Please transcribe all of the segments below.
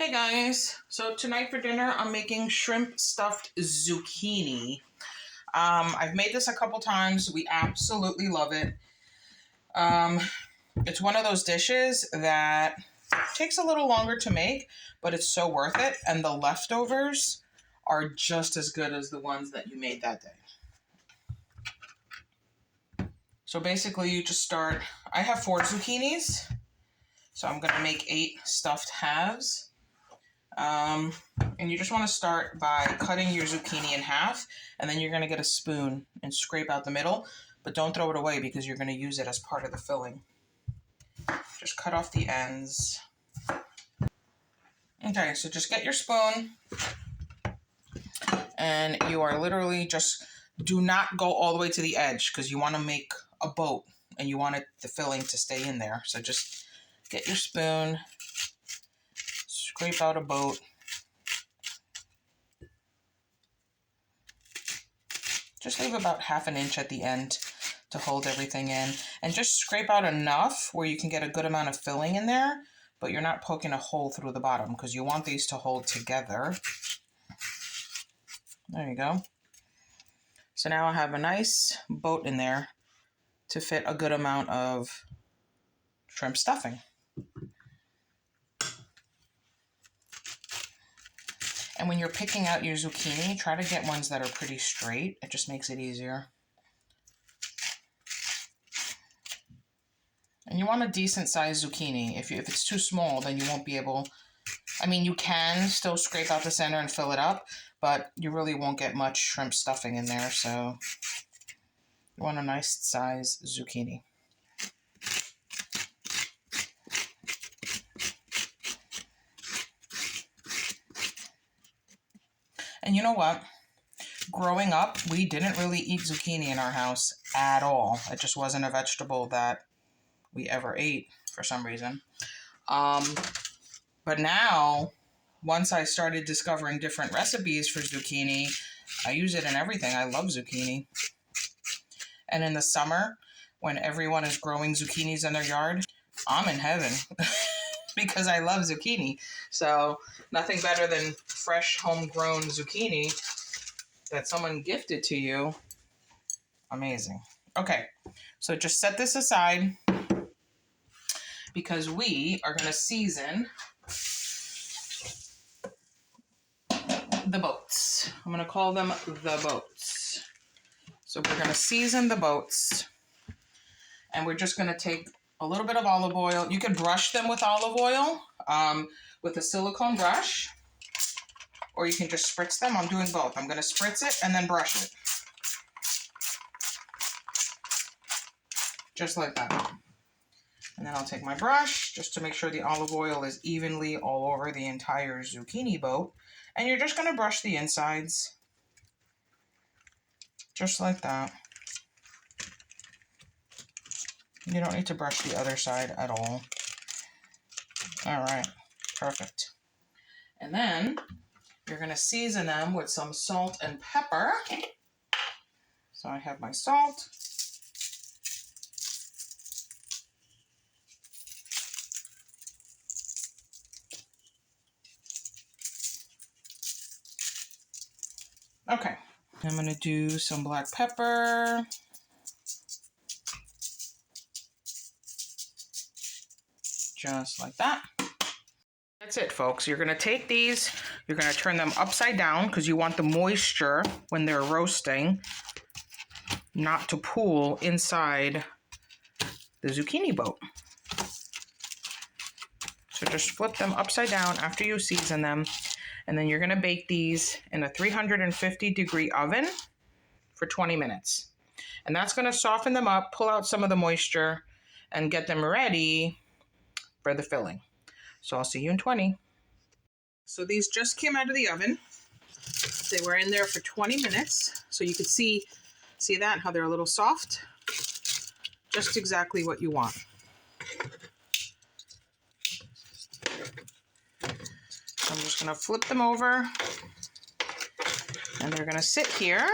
Hey guys, so tonight for dinner I'm making shrimp stuffed zucchini. I've made this a couple times. We absolutely love it. It's one of those dishes that takes a little longer to make, but it's so worth it, and the leftovers are just as good as the ones that you made that day. So basically you just start, I have 4 zucchinis, so I'm going to make 8 stuffed halves. And you just want to start by cutting your zucchini in half, and then you're going to get a spoon and scrape out the middle, but don't throw it away because you're going to use it as part of the filling. Just cut off the ends. Okay, so just get your spoon, and you are literally just, do not go all the way to the edge because you want to make a boat and you want the filling to stay in there. So just get your spoon, scrape out a boat. Just leave about ½ an inch at the end to hold everything in. And just scrape out enough where you can get a good amount of filling in there, but you're not poking a hole through the bottom because you want these to hold together. There you go. So now I have a nice boat in there to fit a good amount of shrimp stuffing. And when you're picking out your zucchini, try to get ones that are pretty straight. It just makes it easier. And you want a decent sized zucchini. If it's too small, then you won't be able, you can still scrape out the center and fill it up, but you really won't get much shrimp stuffing in there. So you want a nice size zucchini. And you know what? Growing up, we didn't really eat zucchini in our house at all. It just wasn't a vegetable that we ever ate for some reason. But now, once I started discovering different recipes for zucchini, I use it in everything. I love zucchini. And in the summer, when everyone is growing zucchinis in their yard, I'm in heaven because I love zucchini. So nothing better than fresh homegrown zucchini that someone gifted to you. Amazing. Okay, so just set this aside because we are going to season the boats. I'm going to call them the boats. So we're going to season the boats, and we're just going to take a little bit of olive oil. You could brush them with olive oil with a silicone brush, or you can just spritz them. I'm doing both. I'm going to spritz it and then brush it. Just like that. And then I'll take my brush just to make sure the olive oil is evenly all over the entire zucchini boat. And you're just going to brush the insides. Just like that. You don't need to brush the other side at all. All right, perfect. And then you're going to season them with some salt and pepper. So I have my salt. Okay, I'm going to do some black pepper. Just like that. That's it, folks. You're going to take these, you're going to turn them upside down because you want the moisture when they're roasting not to pool inside the zucchini boat. So just flip them upside down after you season them, and then you're going to bake these in a 350-degree oven for 20 minutes. And that's going to soften them up, pull out some of the moisture, and get them ready for the filling. So I'll see you in 20. So these just came out of the oven. They were in there for 20 minutes. So you can see that, how they're a little soft. Just exactly what you want. So I'm just going to flip them over. And they're going to sit here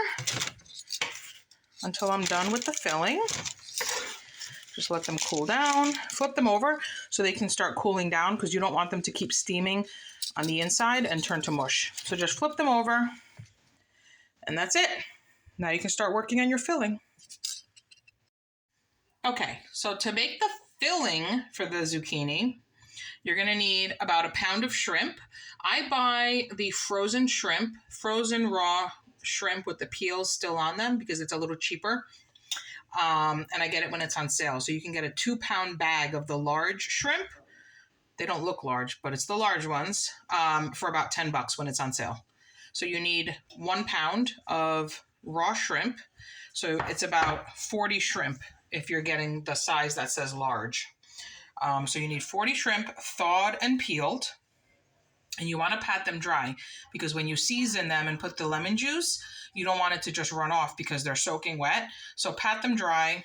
until I'm done with the filling. Just let them cool down. Flip them over. So so they can start cooling down, because you don't want them to keep steaming on the inside and turn to mush. So just flip them over, and that's it. Now you can start working on your filling. Okay, so to make the filling for the zucchini, you're going to need about a pound of shrimp. I buy the frozen shrimp, frozen raw shrimp with the peels still on them, because it's a little cheaper. And I get it when it's on sale. So you can get a 2-pound bag of the large shrimp. They don't look large, but it's the large ones, for about $10 when it's on sale. So you need 1 pound of raw shrimp. So it's about 40 shrimp if you're getting the size that says large. So you need 40 shrimp, thawed and peeled. And you want to pat them dry, because when you season them and put the lemon juice, you don't want it to just run off because they're soaking wet. So pat them dry.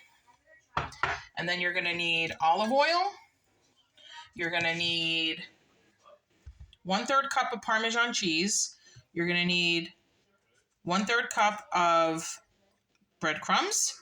And then you're going to need olive oil. You're going to need 1/3 cup of Parmesan cheese. You're going to need 1/3 cup of breadcrumbs.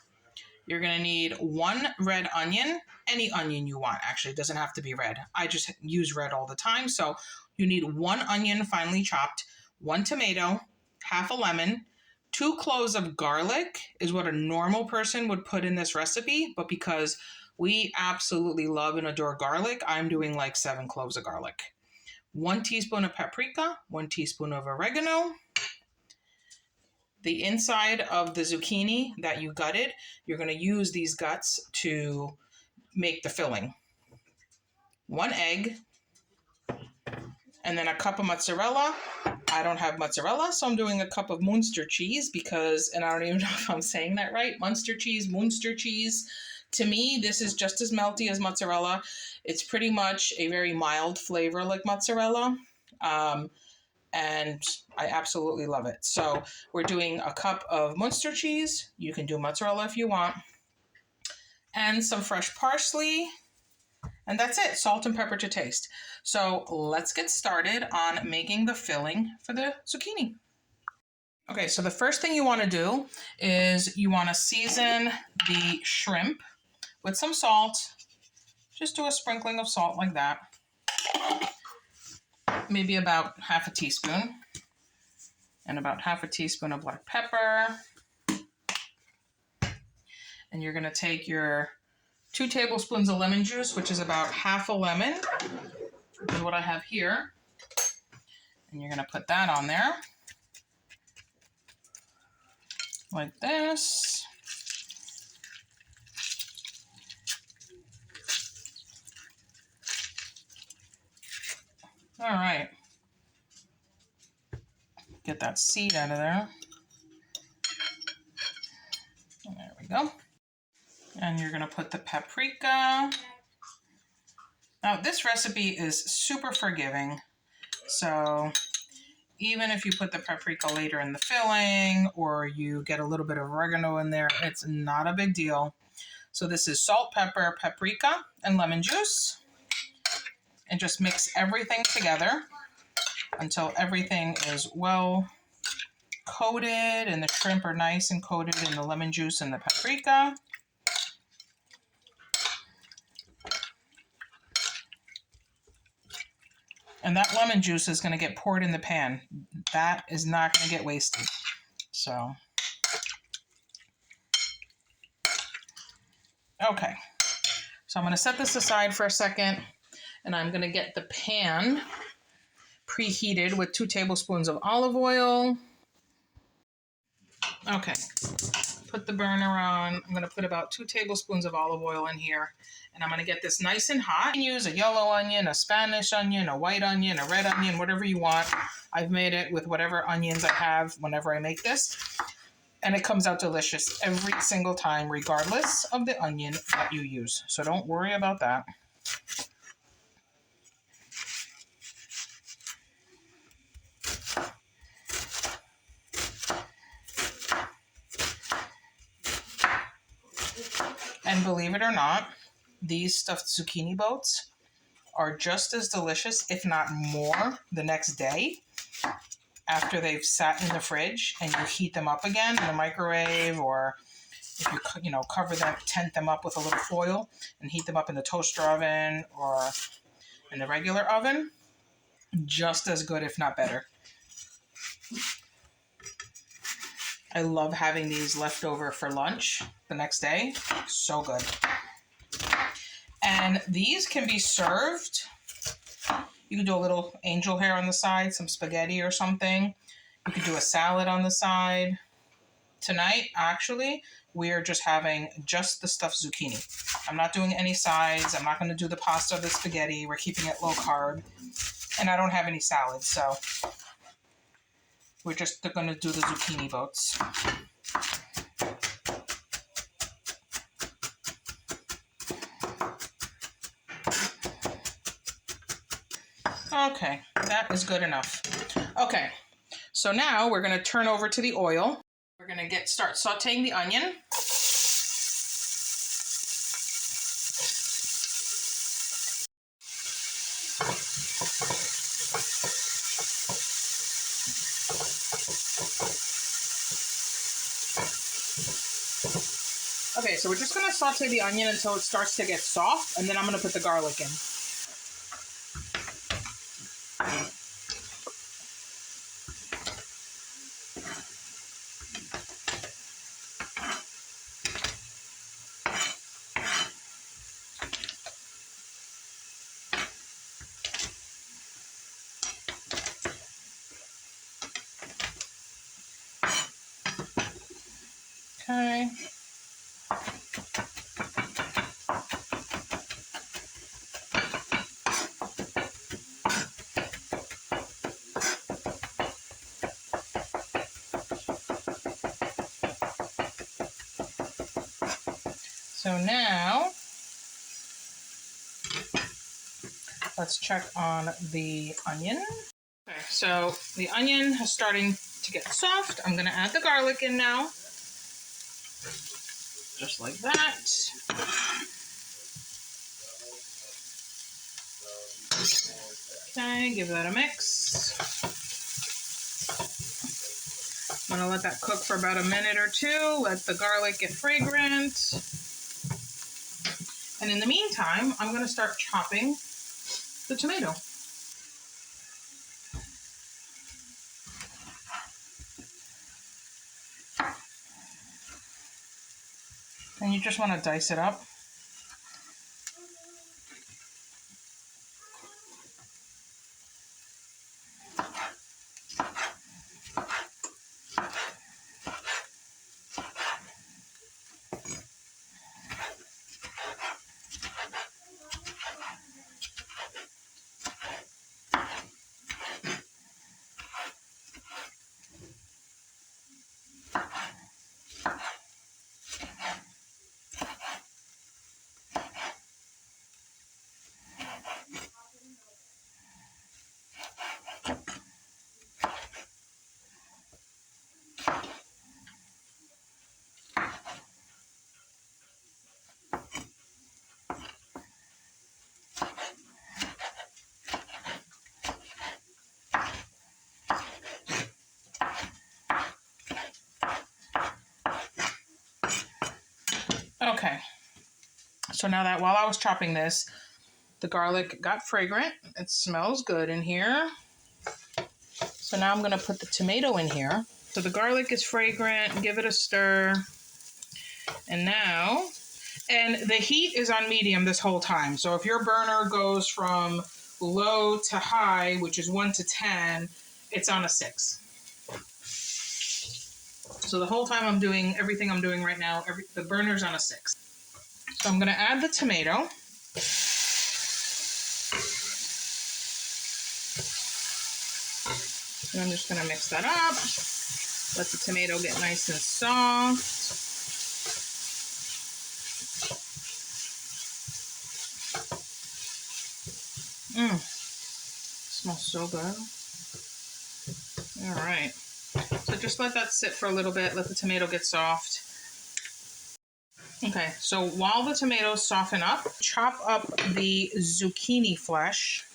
You're going to need 1 red onion, any onion you want, actually. It doesn't have to be red. I just use red all the time. So you need 1 onion finely chopped, 1 tomato, half a lemon, 2 cloves of garlic is what a normal person would put in this recipe. But because we absolutely love and adore garlic, I'm doing like 7 cloves of garlic. 1 teaspoon of paprika, 1 teaspoon of oregano. The inside of the zucchini that you gutted, you're going to use these guts to make the filling. 1 egg, and then a cup of mozzarella. I don't have mozzarella, so I'm doing a cup of Munster cheese because, and I don't even know if I'm saying that right, Munster cheese. To me, this is just as melty as mozzarella. It's pretty much a very mild flavor like mozzarella. And I absolutely love it. So we're doing a cup of Munster cheese. You can do mozzarella if you want. And some fresh parsley. And that's it. Salt and pepper to taste. So let's get started on making the filling for the zucchini. Okay, so the first thing you want to do is you want to season the shrimp with some salt. Just do a sprinkling of salt like that. Maybe about half a teaspoon, and about half a teaspoon of black pepper. And you're going to take your 2 tablespoons of lemon juice, which is about half a lemon, is what I have here. And you're going to put that on there like this. All right. Get that seed out of there. There we go. And you're going to put the paprika. Now, this recipe is super forgiving. So even if you put the paprika later in the filling, or you get a little bit of oregano in there, it's not a big deal. So this is salt, pepper, paprika, and lemon juice. And just mix everything together until everything is well coated and the shrimp are nice and coated in the lemon juice and the paprika. And that lemon juice is going to get poured in the pan. That is not going to get wasted. So, okay. So I'm going to set this aside for a second. And I'm going to get the pan preheated with 2 tablespoons of olive oil. Okay, put the burner on. I'm going to put about 2 tablespoons of olive oil in here. And I'm going to get this nice and hot. You can use a yellow onion, a Spanish onion, a white onion, a red onion, whatever you want. I've made it with whatever onions I have whenever I make this. And it comes out delicious every single time, regardless of the onion that you use. So don't worry about that. And believe it or not, these stuffed zucchini boats are just as delicious, if not more, the next day after they've sat in the fridge and you heat them up again in the microwave or if you cover them, tent them up with a little foil and heat them up in the toaster oven or in the regular oven, just as good, if not better. I love having these left over for lunch the next day. So good. And these can be served. You can do a little angel hair on the side, some spaghetti or something. You could do a salad on the side. Tonight, actually, we are just having just the stuffed zucchini. I'm not doing any sides. I'm not going to do the pasta or the spaghetti. We're keeping it low carb. And I don't have any salads, so we're just going to do the zucchini boats. Okay, that is good enough. Okay, so now we're going to turn over to the oil. We're going to start sauteing the onion. Okay, so we're just going to saute the onion until it starts to get soft, and then I'm going to put the garlic in. Okay. So now, let's check on the onion. Okay, so the onion is starting to get soft. I'm going to add the garlic in now. Just like that. Okay, give that a mix. I'm going to let that cook for about a minute or two. Let the garlic get fragrant. And in the meantime, I'm going to start chopping the tomato. And you just want to dice it up. Okay, so now that while I was chopping this, the garlic got fragrant. It smells good in here. So now I'm going to put the tomato in here. So the garlic is fragrant. Give it a stir. And now, and the heat is on medium this whole time. So if your burner goes from low to high, which is 1 to 10, it's on a 6. So the whole time I'm doing everything I'm doing right now, the burner's on a 6. So I'm going to add the tomato. And I'm just going to mix that up. Let the tomato get nice and soft. Smells so good. All right. So just let that sit for a little bit. Let the tomato get soft. Okay, so while the tomatoes soften up, chop up the zucchini flesh.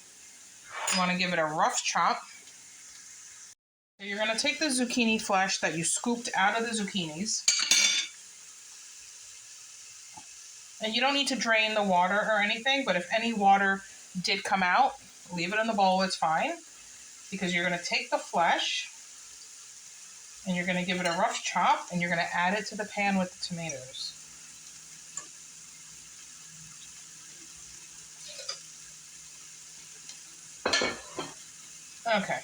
You want to give it a rough chop. So you're going to take the zucchini flesh that you scooped out of the zucchinis. And you don't need to drain the water or anything, but if any water did come out, leave it in the bowl, it's fine. Because you're gonna take the flesh and you're gonna give it a rough chop and you're gonna add it to the pan with the tomatoes. Okay.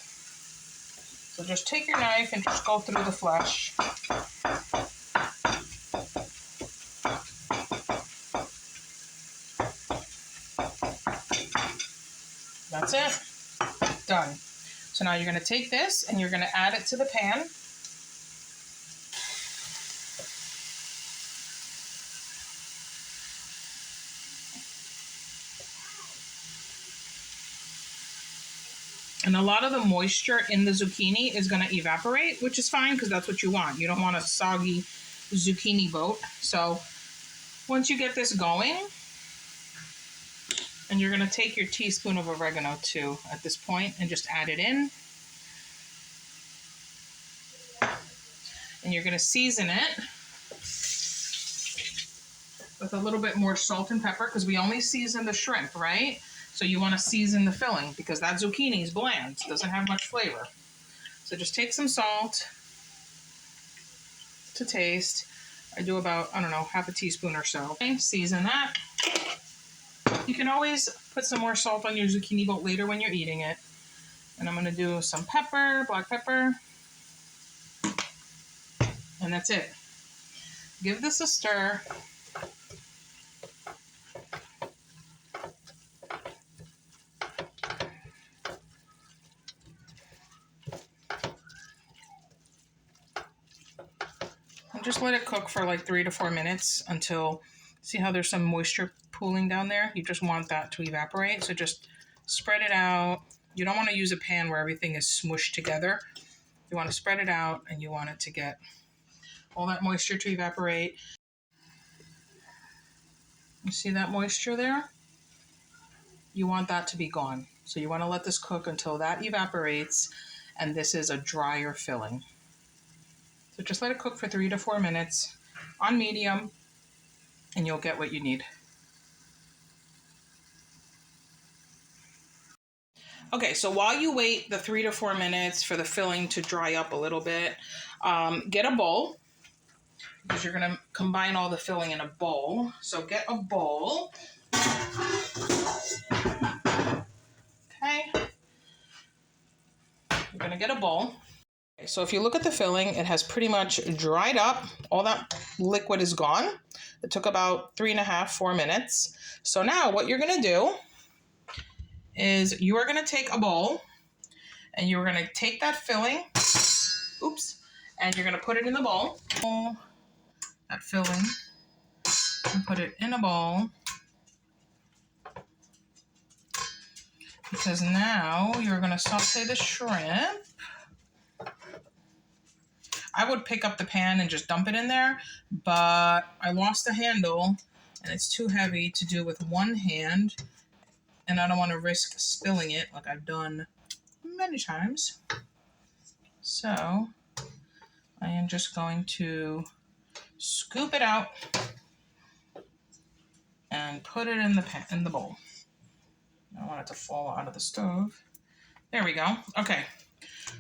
So just take your knife and just go through the flesh. That's it. Done. So now you're going to take this and you're going to add it to the pan. And a lot of the moisture in the zucchini is going to evaporate, which is fine because that's what you want. You don't want a soggy zucchini boat. So once you get this going, and you're going to take your teaspoon of oregano too at this point and just add it in. And you're going to season it with a little bit more salt and pepper because we only season the shrimp, right? So you want to season the filling because that zucchini is bland. It doesn't have much flavor. So just take some salt to taste. I do about, I don't know, half a teaspoon or so. Okay, season that. You can always put some more salt on your zucchini boat later when you're eating it. And I'm going to do some pepper, black pepper. And that's it. Give this a stir. And just let it cook for like 3 to 4 minutes until, see how there's some moisture pooling down there? You just want that to evaporate. So just spread it out. You don't want to use a pan where everything is smushed together. You want to spread it out and you want it to get all that moisture to evaporate. You see that moisture there? You want that to be gone. So you want to let this cook until that evaporates and this is a drier filling. So just let it cook for 3 to 4 minutes on medium and you'll get what you need. Okay, so while you wait the 3 to 4 minutes for the filling to dry up a little bit, get a bowl because you're gonna combine all the filling in a bowl. So get a bowl. Okay. You're gonna get a bowl. Okay, so if you look at the filling, it has pretty much dried up. All that liquid is gone. It took about 3.5, 4 minutes. So now what you're gonna do is you are gonna take a bowl and you're gonna take that filling, and you're gonna put it in the bowl. That filling, and put it in a bowl. Because now you're gonna saute the shrimp. I would pick up the pan and just dump it in there, but I lost the handle and it's too heavy to do with one hand, and I don't want to risk spilling it like I've done many times. So I am just going to scoop it out and put it in the pan, in the bowl. I don't want it to fall out of the stove. There we go. Okay.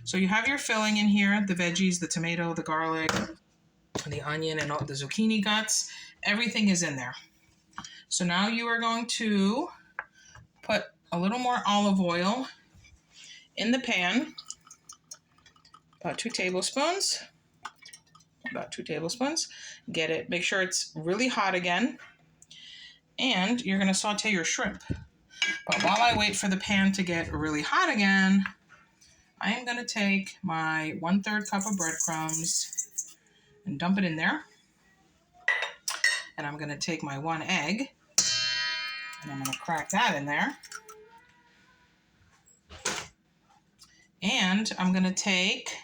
So you have your filling in here, the veggies, the tomato, the garlic, the onion, and all the zucchini guts. Everything is in there. So now you are going to put a little more olive oil in the pan, about 2 tablespoons. About 2 tablespoons. Get it, make sure it's really hot again. And you're going to saute your shrimp. But while I wait for the pan to get really hot again, I am going to take my 1/3 cup of breadcrumbs and dump it in there. And I'm going to take my 1 egg and I'm going to crack that in there. And I'm going to take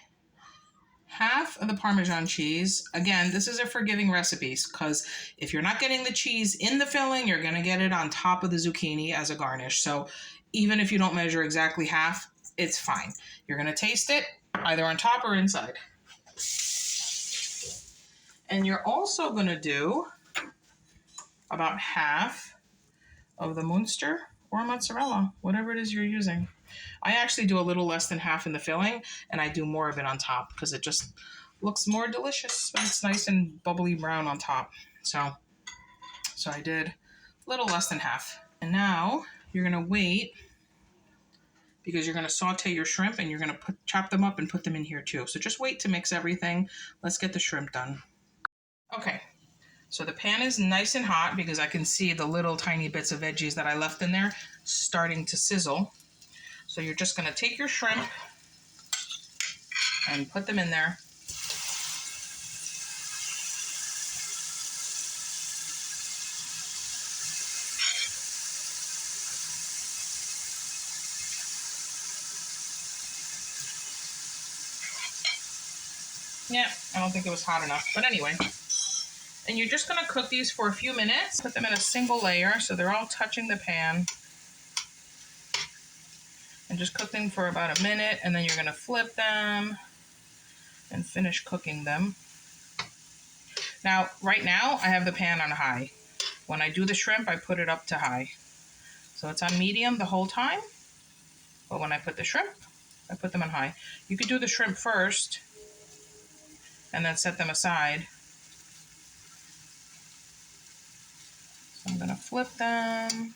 half of the Parmesan cheese. Again, this is a forgiving recipe because if you're not getting the cheese in the filling, you're going to get it on top of the zucchini as a garnish. So even if you don't measure exactly half, it's fine. You're going to taste it either on top or inside. And you're also going to do about half of the Munster or mozzarella, whatever it is you're using. I actually do a little less than half in the filling, and I do more of it on top because it just looks more delicious when it's nice and bubbly brown on top. So I did a little less than half. And now you're gonna wait because you're gonna saute your shrimp and you're gonna chop them up and put them in here too. So just wait to mix everything. Let's get the shrimp done. Okay, so the pan is nice and hot because I can see the little tiny bits of veggies that I left in there starting to sizzle. So you're just gonna take your shrimp and put them in there. Yeah, I don't think it was hot enough, but anyway. And you're just gonna cook these for a few minutes. Put them in a single layer so they're all touching the pan. And just cook them for about a minute, and then you're gonna flip them and finish cooking them. Now, right now, I have the pan on high. When I do the shrimp, I put it up to high. So it's on medium the whole time, but when I put the shrimp, I put them on high. You could do the shrimp first and then set them aside. So I'm gonna flip them.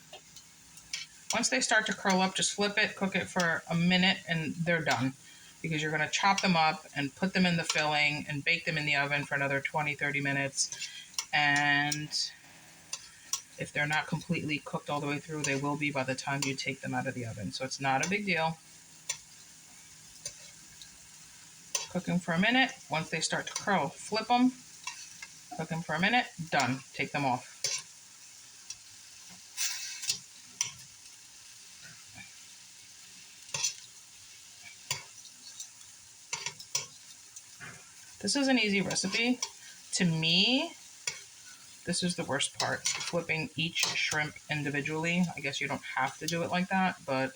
Once they start to curl up, just flip it, cook it for a minute, and they're done. Because you're gonna chop them up and put them in the filling and bake them in the oven for another 20-30 minutes. And if they're not completely cooked all the way through, they will be by the time you take them out of the oven. So it's not a big deal. Cook them for a minute. Once they start to curl, flip them. Cook them for a minute. Done. Take them off. This is an easy recipe. To me, this is the worst part, flipping each shrimp individually. I guess you don't have to do it like that, but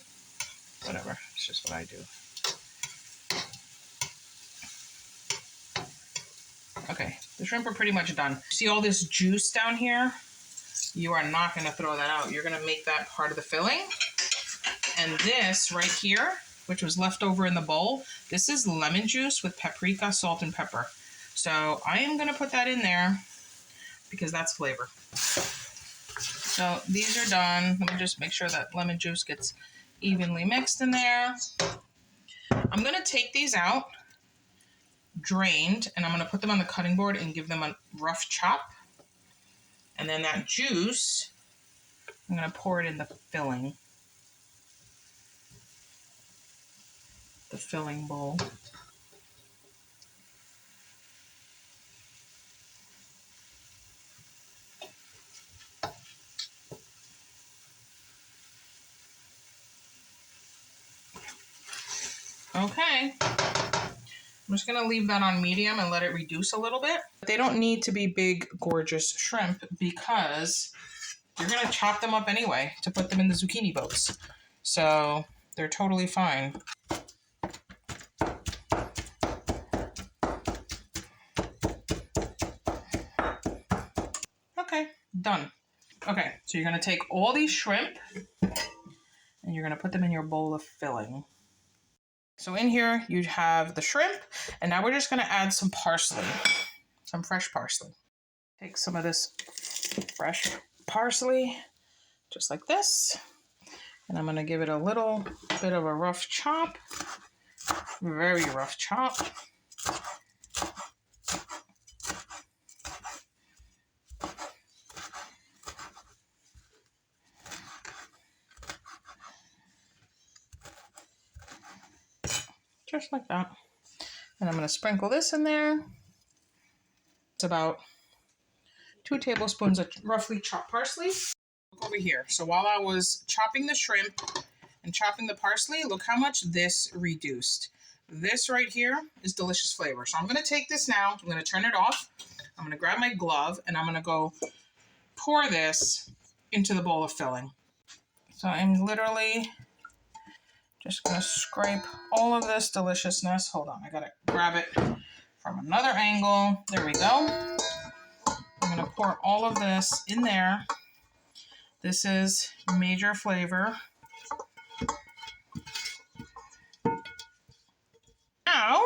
whatever. It's just what I do. Okay, the shrimp are pretty much done. See all this juice down here? You are not going to throw that out. You're going to make that part of the filling. And this right here, which was left over in the bowl, this is lemon juice with paprika, salt, and pepper. So I am going to put that in there because that's flavor. So these are done. Let me just make sure that lemon juice gets evenly mixed in there. I'm going to take these out, drained, and I'm going to put them on the cutting board and give them a rough chop. And then that juice, I'm going to pour it in the filling. The filling bowl. Okay. I'm just going to leave that on medium and let it reduce a little bit. They don't need to be big, gorgeous shrimp because you're going to chop them up anyway to put them in the zucchini boats. So they're totally fine. Okay, done. Okay, so you're going to take all these shrimp and you're going to put them in your bowl of filling. So in here you have the shrimp, and now we're just going to add some parsley, some fresh parsley. Take some of this fresh parsley, just like this, and I'm going to give it a little bit of a rough chop, very rough chop. Just like that. And I'm going to sprinkle this in there. It's about 2 tablespoons of roughly chopped parsley. Look over here. So while I was chopping the shrimp and chopping the parsley, look how much this reduced. This right here is delicious flavor. So I'm going to take this now. I'm going to turn it off. I'm going to grab my glove and I'm going to go pour this into the bowl of filling. So I'm literally just going to scrape all of this deliciousness. Hold on, I got to grab it from another angle. There we go. I'm going to pour all of this in there. This is major flavor. Now,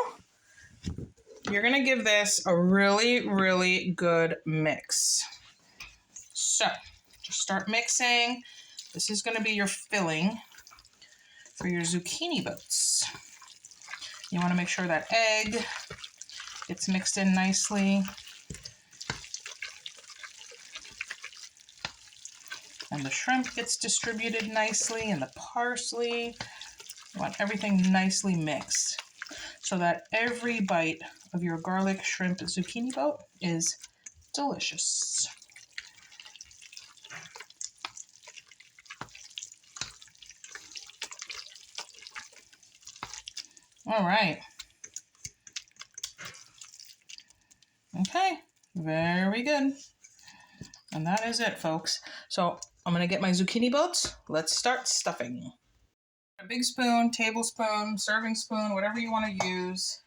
you're going to give this a really, really good mix. So, just start mixing. This is going to be your filling for your zucchini boats. You want to make sure that egg gets mixed in nicely. And the shrimp gets distributed nicely, and the parsley. You want everything nicely mixed so that every bite of your garlic shrimp zucchini boat is delicious. All right. Okay, very good. And that is it, folks. So I'm going to get my zucchini boats. Let's start stuffing. A big spoon, tablespoon, serving spoon, whatever you want to use.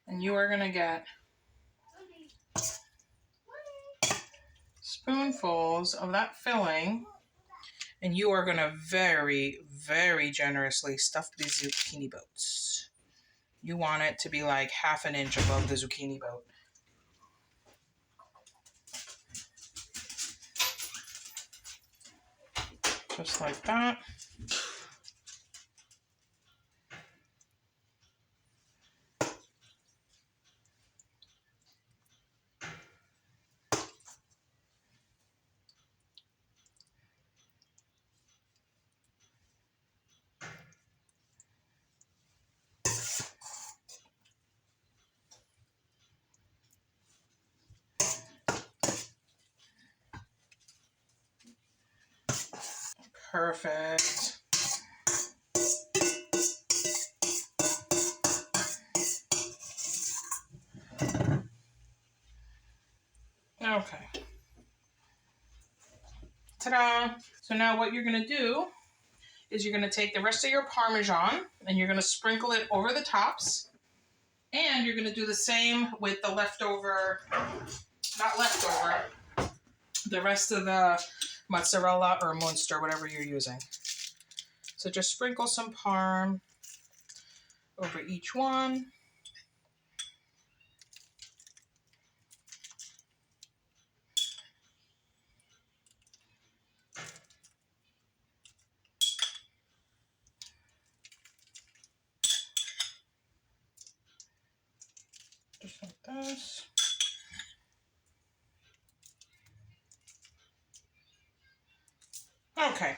And you are going to get spoonfuls of that filling. And you are going to very, very generously stuff these zucchini boats. You want it to be like half an inch above the zucchini boat. Just like that. Perfect. Okay. Ta-da! So now what you're going to do is you're going to take the rest of your Parmesan and you're going to sprinkle it over the tops. And you're going to do the same with the leftover, not leftover, the rest of the mozzarella or Munster, whatever you're using. So just sprinkle some Parm over each one. Just like this. Okay.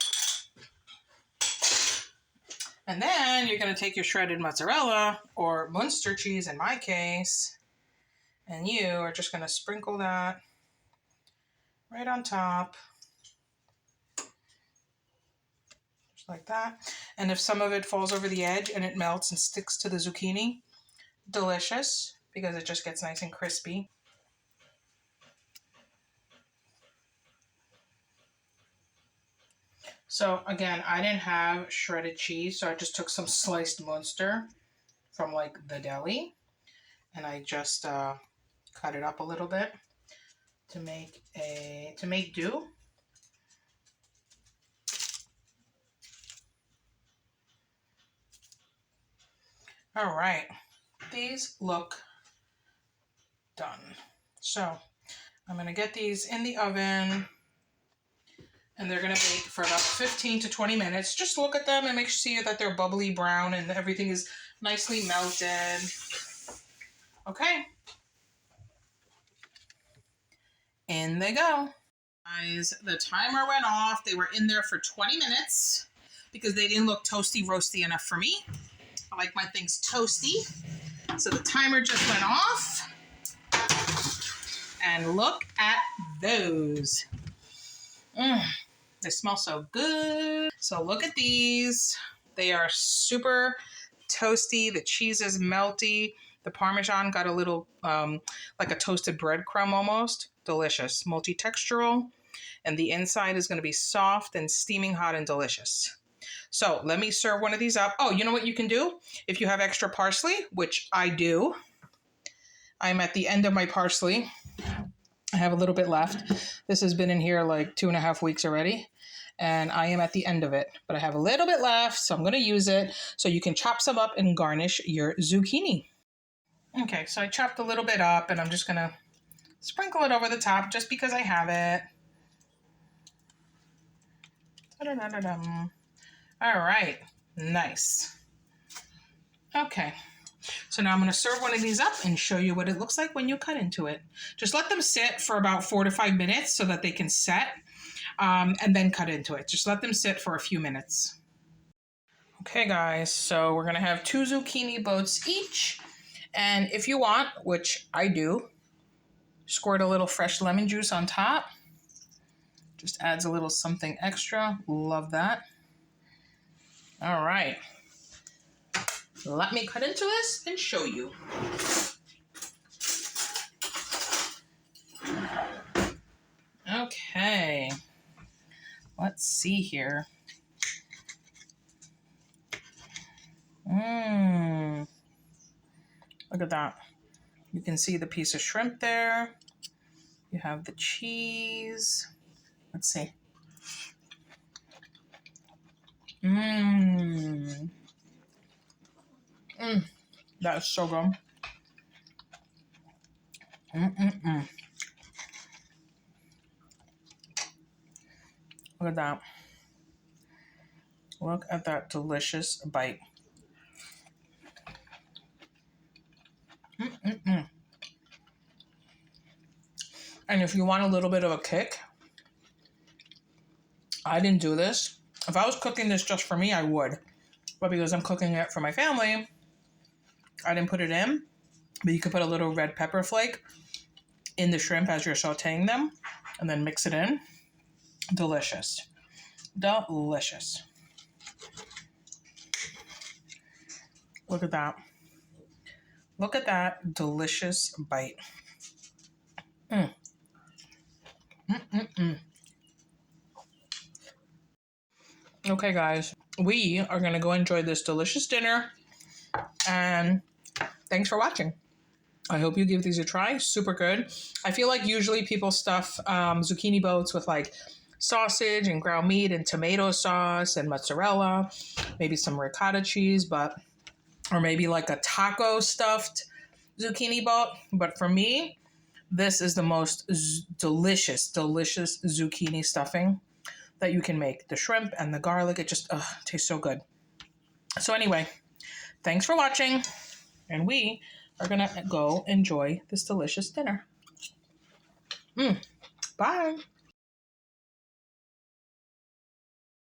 And then you're going to take your shredded mozzarella, or Munster cheese in my case, and you are just going to sprinkle that right on top. Just like that. And if some of it falls over the edge and it melts and sticks to the zucchini, delicious, because it just gets nice and crispy. So again, I didn't have shredded cheese, so I just took some sliced Munster from like the deli, and I just cut it up a little bit to make do. All right, these look done. So I'm gonna get these in the oven, and they're gonna bake for about 15 to 20 minutes. Just look at them and make sure that they're bubbly brown and everything is nicely melted. Okay. In they go. Guys, the timer went off. They were in there for 20 minutes because they didn't look toasty roasty enough for me. I like my things toasty. So the timer just went off. And look at those. They smell so good. So look at these. They are super toasty. The cheese is melty. The Parmesan got a little like a toasted breadcrumb almost. Delicious. Multi-textural. And the inside is going to be soft and steaming hot and delicious. So let me serve one of these up. Oh, you know what you can do? If you have extra parsley, which I do, I'm at the end of my parsley. I have a little bit left. This has been in here like 2.5 weeks already. And I am at the end of it. But I have a little bit left, so I'm going to use it. So you can chop some up and garnish your zucchini. Okay, so I chopped a little bit up, and I'm just going to sprinkle it over the top just because I have it. Da-da-da-da-dum. All right, nice. Okay, so now I'm going to serve one of these up and show you what it looks like when you cut into it. Just let them sit for about 4 to 5 minutes so that they can set, and then cut into it. Just let them sit for a few minutes. Okay, guys, so we're going to have 2 zucchini boats each. And if you want, which I do, squirt a little fresh lemon juice on top. Just adds a little something extra. Love that. All right. Let me cut into this and show you. Okay. Let's see here. Look at that. You can see the piece of shrimp there. You have the cheese. Let's see. That is so good. Look at that. Look at that delicious bite. And if you want a little bit of a kick, I didn't do this. If I was cooking this just for me, I would. But because I'm cooking it for my family, I didn't put it in. But you could put a little red pepper flake in the shrimp as you're sauteing them, and then mix it in. Delicious. Delicious. Look at that. Look at that delicious bite. Okay, guys, we are going to go enjoy this delicious dinner, and thanks for watching. I hope you give these a try. Super good. I feel like usually people stuff zucchini boats with like sausage and ground meat and tomato sauce and mozzarella, maybe some ricotta cheese, or maybe like a taco stuffed zucchini boat. But for me, this is the most delicious zucchini stuffing that you can make. The shrimp and the garlic, it just tastes so good. So anyway, thanks for watching, and we are going to go enjoy this delicious dinner. Bye.